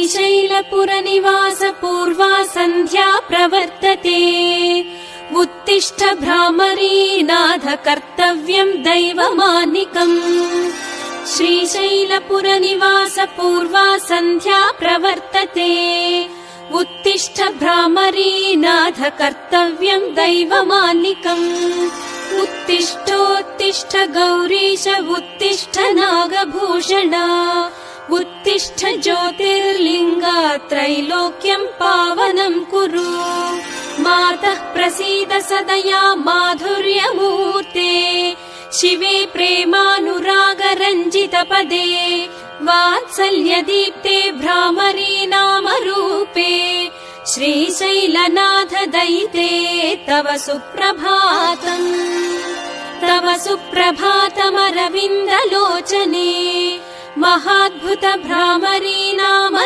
श्रीशैलपुरनिवास पूर्वा सन्ध्या प्रवर्तते। उत्तिष्ठ भ्रामरी नाथ कर्तव्यम् दैवमानिकम्। श्रीशैलपुरनिवास पूर्वा सन्ध्या प्रवर्तते। उत्तिष्ठ भ्रामरी नाथ कर्तव्यम् दैवमानिकम्। उत्तिष्ठोत्तिष्ठ गौरीश उत्तिष्ठ नागभूषण। उत्तिष्ठ ज्योतिर्लिङ्गा त्रैलोक्यम् पावनम् कुरु। मातः प्रसीद सदया माधुर्यमूर्ते। शिवे प्रेमानुरागरञ्जितपदे। वात्सल्यदीप्ते भ्रामरी नामरूपे। श्रीशैलनाथ दयिते तव सुप्रभातम्। तव सुप्रभातमरविन्दलोचने। महाद्भुत भ्रामरी नाम